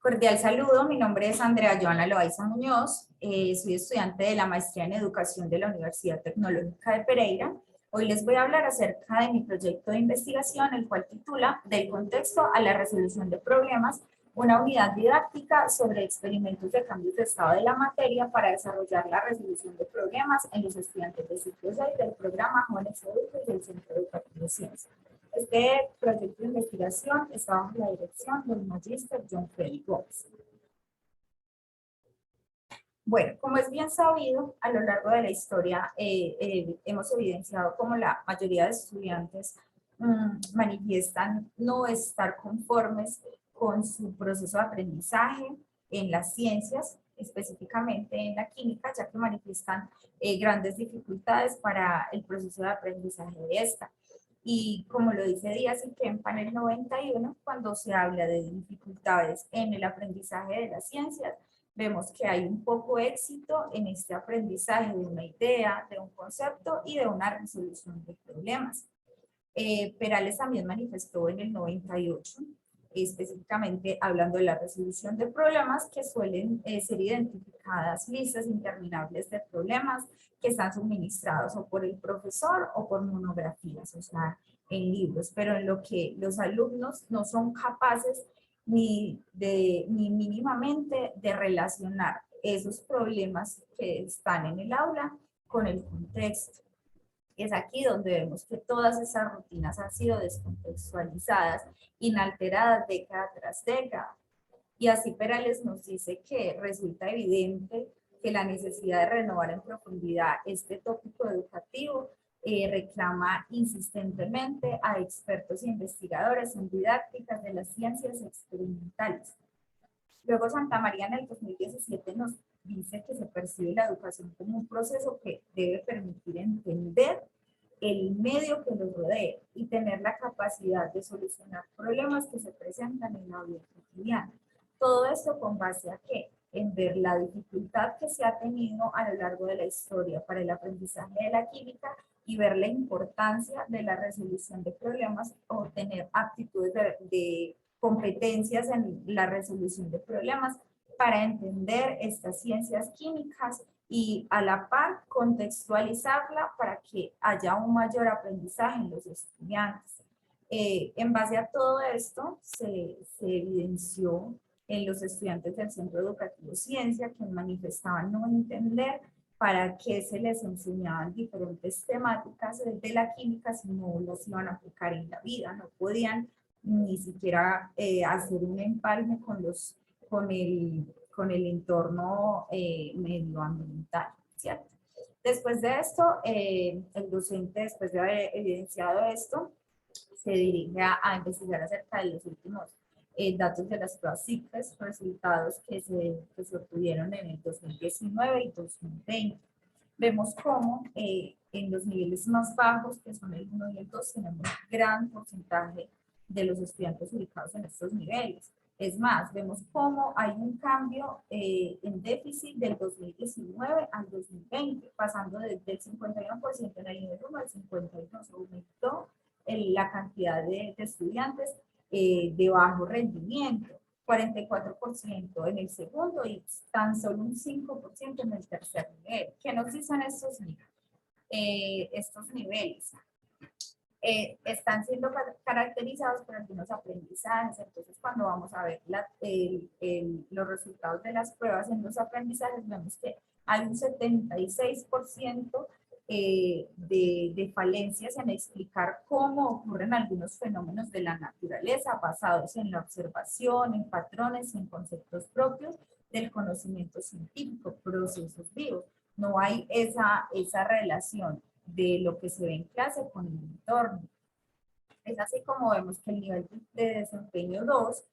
Cordial saludo, mi nombre es Andrea Joana Loaiza Muñoz, soy estudiante de la maestría en educación de la Universidad Tecnológica de Pereira. Hoy les voy a hablar acerca de mi proyecto de investigación, el cual titula Del contexto a la resolución de problemas, una unidad didáctica sobre experimentos de cambios de estado de la materia para desarrollar la resolución de problemas en los estudiantes de ciclo 6 del programa Jóvenes Adultos del Centro Educativo de Ciencias. Este proyecto de investigación está bajo la dirección del magíster John Félix Gómez. Bueno, como es bien sabido, a lo largo de la historia hemos evidenciado cómo la mayoría de estudiantes manifiestan no estar conformes con su proceso de aprendizaje en las ciencias, específicamente en la química, ya que manifiestan grandes dificultades para el proceso de aprendizaje de esta. Y como lo dice Díaz y Kempa en el 91, cuando se habla de dificultades en el aprendizaje de las ciencias, vemos que hay un poco éxito en este aprendizaje de una idea, de un concepto y de una resolución de problemas. Perales también manifestó en el 98, específicamente hablando de la resolución de problemas que suelen ser identificadas listas interminables de problemas que están suministrados o por el profesor o por monografías, o sea, en libros, pero en lo que los alumnos no son capaces ni mínimamente de relacionar esos problemas que están en el aula con el contexto. Es aquí donde vemos que todas esas rutinas han sido descontextualizadas, inalteradas década tras década. Y así Perales nos dice que resulta evidente que la necesidad de renovar en profundidad este tópico educativo reclama insistentemente a expertos e investigadores en didácticas de las ciencias experimentales. Luego Santamaría en el 2017 nos dice que se percibe la educación como un proceso que debe permitir entender el medio que nos rodea y tener la capacidad de solucionar problemas que se presentan en la vida cotidiana. Todo esto con base a ¿qué? En ver la dificultad que se ha tenido a lo largo de la historia para el aprendizaje de la química y ver la importancia de la resolución de problemas o tener aptitudes de competencias en la resolución de problemas para entender estas ciencias químicas y a la par contextualizarla para que haya un mayor aprendizaje en los estudiantes. En base a todo esto se evidenció en los estudiantes del Centro Educativo Ciencia que manifestaban no entender para qué se les enseñaban diferentes temáticas de la química si no las iban a aplicar en la vida, no podían ni siquiera hacer un empalme con el entorno medioambiental, ¿cierto? Después de esto, el docente, después de haber evidenciado esto, se dirige a investigar acerca de los últimos datos de las pruebas CICFES, resultados que se obtuvieron en el 2019 y 2020. Vemos cómo en los niveles más bajos, que son el 1 y el 2, tenemos un gran porcentaje de los estudiantes ubicados en estos niveles. Es más, vemos cómo hay un cambio en déficit del 2019 al 2020, pasando desde el 51% en el nivel 1 al 52%. Aumentó la cantidad de estudiantes de bajo rendimiento, 44% en el segundo y tan solo un 5% en el tercer nivel. ¿Qué nos dicen estos niveles? Están siendo caracterizados por algunos aprendizajes. Entonces, cuando vamos a ver los resultados de las pruebas en los aprendizajes, vemos que hay un 76% de falencias en explicar cómo ocurren algunos fenómenos de la naturaleza basados en la observación, en patrones y en conceptos propios del conocimiento científico, procesos vivos. No hay esa relación de lo que se ve en clase con el entorno. Es así como vemos que el nivel de desempeño 2,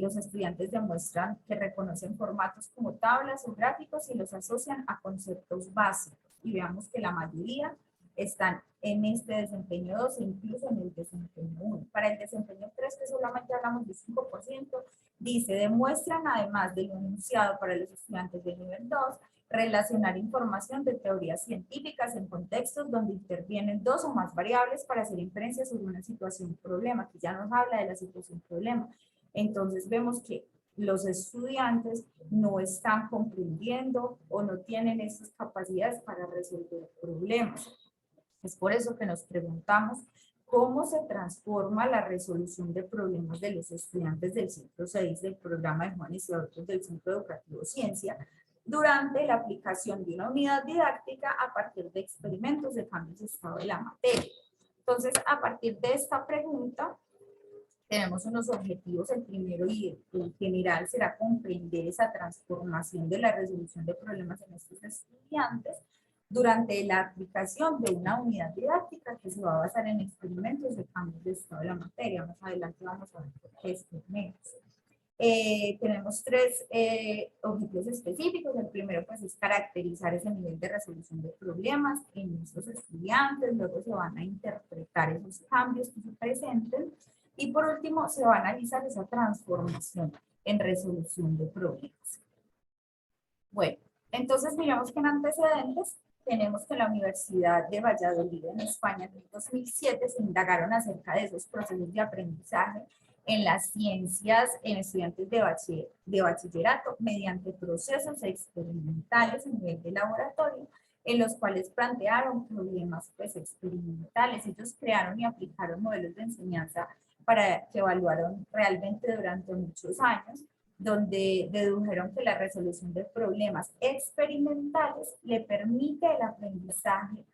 los estudiantes demuestran que reconocen formatos como tablas o gráficos y los asocian a conceptos básicos. Y veamos que la mayoría están en este desempeño 2 e incluso en el desempeño 1. Para el desempeño 3, que solamente hablamos de 5%, dice, demuestran además de lo enunciado para los estudiantes del nivel 2, relacionar información de teorías científicas en contextos donde intervienen dos o más variables para hacer inferencias sobre una situación problema, que ya nos habla de la situación problema. Entonces vemos que los estudiantes no están comprendiendo o no tienen esas capacidades para resolver problemas. Es por eso que nos preguntamos cómo se transforma la resolución de problemas de los estudiantes del ciclo 6 del programa de jóvenes y adultos del Centro Educativo Ciencia durante la aplicación de una unidad didáctica a partir de experimentos de cambios de estado de la materia. Entonces, a partir de esta pregunta, tenemos unos objetivos. El primero y el general será comprender esa transformación de la resolución de problemas en estos estudiantes durante la aplicación de una unidad didáctica que se va a basar en experimentos de cambios de estado de la materia. Más adelante vamos a ver por qué experimentos. Tenemos tres objetivos específicos. El primero pues es caracterizar ese nivel de resolución de problemas en estos estudiantes. Luego se van a interpretar esos cambios que se presenten. Y por último, se va a analizar esa transformación en resolución de problemas. Bueno, entonces miramos que en antecedentes tenemos que en la Universidad de Valladolid, en España, en el 2007, se indagaron acerca de esos procesos de aprendizaje en las ciencias en estudiantes de bachillerato mediante procesos experimentales a nivel de laboratorio, en los cuales plantearon problemas pues, experimentales. Ellos crearon y aplicaron modelos de enseñanza para que evaluaron realmente durante muchos años, donde dedujeron que la resolución de problemas experimentales le permite el aprendizaje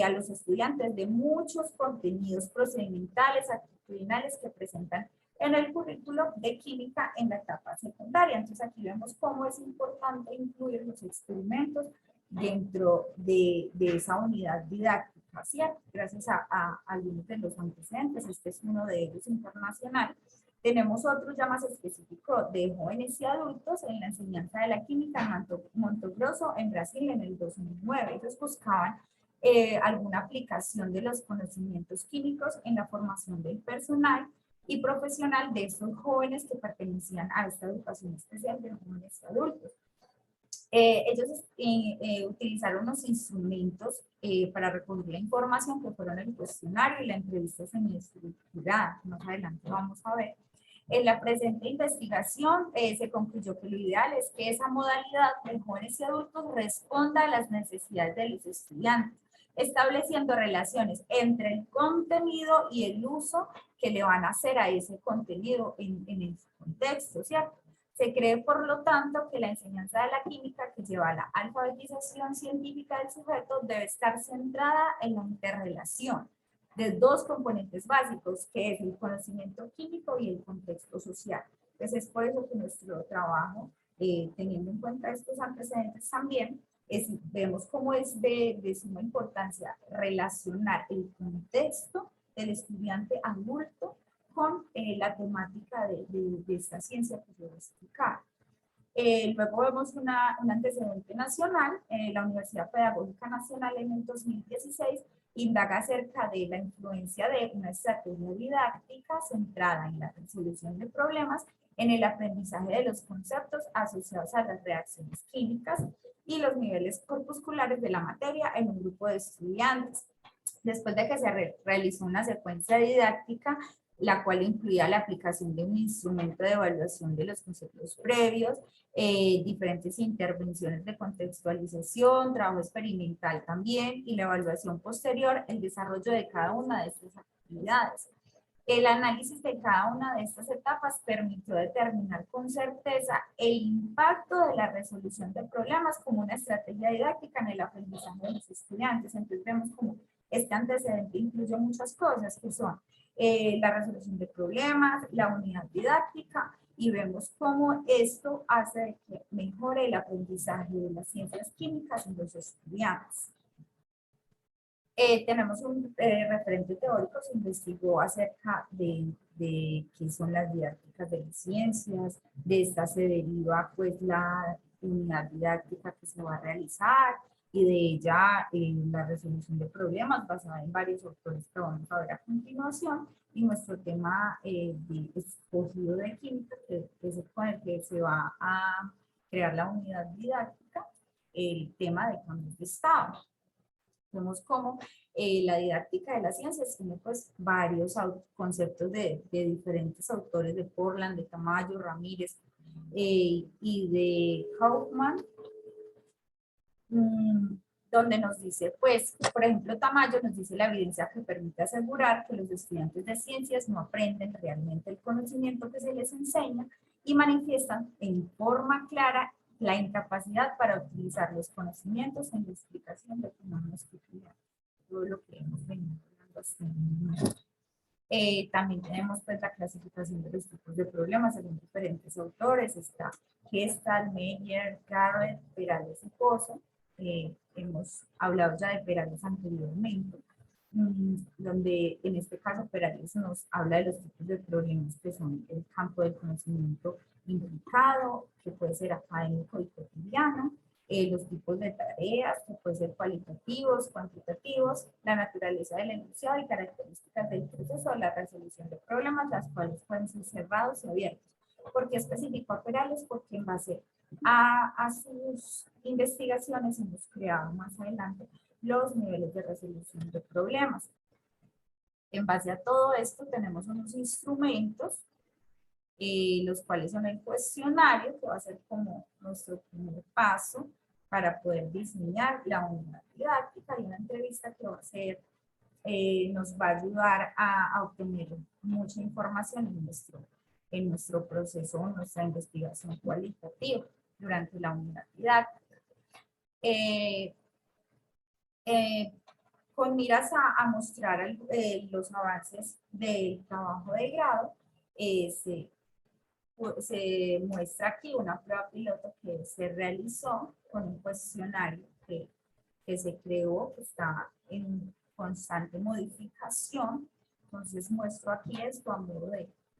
a los estudiantes de muchos contenidos procedimentales, actitudinales que presentan en el currículo de química en la etapa secundaria. Entonces aquí vemos cómo es importante incluir los experimentos dentro de esa unidad didáctica, ¿cierto? Gracias a algunos de los antecedentes, este es uno de ellos internacional. Tenemos otro ya más específico de jóvenes y adultos en la enseñanza de la química en Mato Grosso, en Brasil, en el 2009. Ellos buscaban alguna aplicación de los conocimientos químicos en la formación del personal y profesional de estos jóvenes que pertenecían a esta educación especial de jóvenes y adultos. Ellos utilizaron los instrumentos para recoger la información que fueron el cuestionario y la entrevista semiestructurada. Más adelante vamos a ver. En la presente investigación se concluyó que lo ideal es que esa modalidad de jóvenes y adultos responda a las necesidades de los estudiantes, estableciendo relaciones entre el contenido y el uso que le van a hacer a ese contenido en el contexto, ¿cierto? Se cree, por lo tanto, que la enseñanza de la química que lleva a la alfabetización científica del sujeto debe estar centrada en la interrelación de dos componentes básicos, que es el conocimiento químico y el contexto social. Entonces, es por eso que nuestro trabajo, teniendo en cuenta estos antecedentes también, vemos cómo es de suma importancia relacionar el contexto del estudiante adulto con la temática de esta ciencia que yo voy a explicar. Luego vemos un antecedente nacional. La Universidad Pedagógica Nacional en el 2016 indaga acerca de la influencia de una estrategia didáctica centrada en la resolución de problemas en el aprendizaje de los conceptos asociados a las reacciones químicas y los niveles corpusculares de la materia en un grupo de estudiantes. Después de que se realizó una secuencia didáctica, la cual incluía la aplicación de un instrumento de evaluación de los conceptos previos, diferentes intervenciones de contextualización, trabajo experimental también, y la evaluación posterior, el desarrollo de cada una de estas actividades. El análisis de cada una de estas etapas permitió determinar con certeza el impacto de la resolución de problemas como una estrategia didáctica en el aprendizaje de los estudiantes. Entonces vemos como este antecedente incluye muchas cosas que son la resolución de problemas, la unidad didáctica, y vemos cómo esto hace que mejore el aprendizaje de las ciencias químicas en los estudiantes. Tenemos un referente teórico, se investigó acerca de qué son las didácticas de las ciencias, de esta se deriva pues la unidad didáctica que se va a realizar, y de ella la resolución de problemas basada en varios autores que vamos a ver a continuación, y nuestro tema escogido de química, que es con el que se va a crear la unidad didáctica, el tema de cambios de estado. Vemos cómo la didáctica de las ciencias tiene pues varios conceptos de diferentes autores, de Portland, de Tamayo, Ramírez, y de Kaufman, donde nos dice, pues, por ejemplo, Tamayo nos dice la evidencia que permite asegurar que los estudiantes de ciencias no aprenden realmente el conocimiento que se les enseña y manifiestan en forma clara la incapacidad para utilizar los conocimientos en la explicación de fenómenos cotidianos. Todo lo que hemos venido hablando hasta el momento. También tenemos pues la clasificación de los tipos de problemas según diferentes autores. Está Gestalt, Meyer, Garrett, Perales y Pozo. Hemos hablado ya de Perales anteriormente, donde en este caso Perales nos habla de los tipos de problemas que son el campo del conocimiento implicado, que puede ser académico y cotidiano, los tipos de tareas, que pueden ser cualitativos, cuantitativos, la naturaleza del enunciado y características del proceso de la resolución de problemas, las cuales pueden ser cerrados y abiertos. ¿Por qué especificó a Perales? Porque en base a sus investigaciones hemos creado más adelante los niveles de resolución de problemas. En base a todo esto tenemos unos instrumentos, los cuales son el cuestionario, que va a ser como nuestro primer paso para poder diseñar la unidad didáctica, y una entrevista que va a ser, nos va a ayudar a obtener mucha información en nuestro proceso, nuestra investigación cualitativa durante la unidad didáctica. Con miras a mostrar los avances del trabajo de grado, se muestra aquí una prueba piloto que se realizó con un cuestionario que se creó, que está en constante modificación. Entonces muestro aquí esto a modo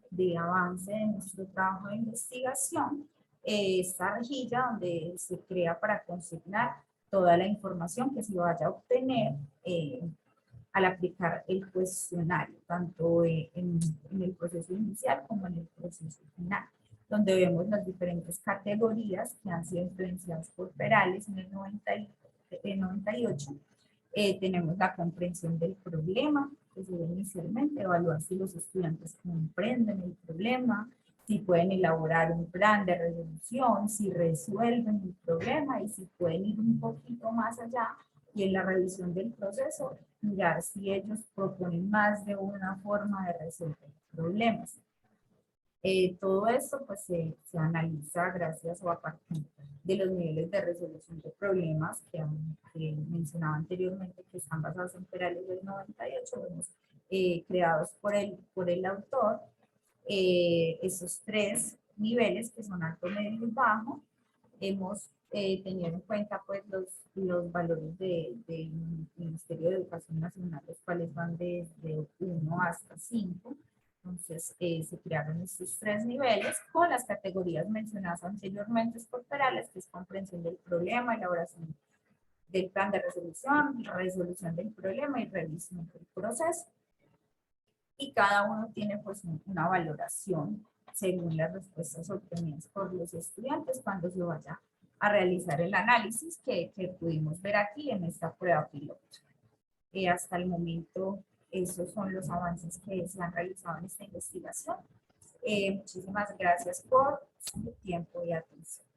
de avance de nuestro trabajo de investigación. Esta rejilla donde se crea para consignar toda la información que se vaya a obtener al aplicar el cuestionario, tanto en el proceso inicial como en el proceso final, donde vemos las diferentes categorías que han sido influenciadas por Perales en el 98. Tenemos la comprensión del problema, que se ve inicialmente, evaluar si los estudiantes comprenden el problema, si pueden elaborar un plan de resolución, si resuelven el problema y si pueden ir un poquito más allá y en la revisión del proceso mirar si ellos proponen más de una forma de resolver problemas. Todo esto pues se analiza gracias o a partir de los niveles de resolución de problemas que mencionaba anteriormente, que están basados en Perales del 98, creados por el autor. Esos tres niveles que son alto, medio y bajo, hemos tenido en cuenta pues los valores del Ministerio de Educación Nacional, los cuales van desde 1 hasta 5. Entonces se crearon estos tres niveles con las categorías mencionadas anteriormente por Perales, que es comprensión del problema, elaboración del plan de resolución, resolución del problema y revisión del proceso. Y cada uno tiene pues una valoración según las respuestas obtenidas por los estudiantes cuando se vaya a realizar el análisis que pudimos ver aquí en esta prueba piloto. Hasta el momento, esos son los avances que se han realizado en esta investigación. Muchísimas gracias por su tiempo y atención.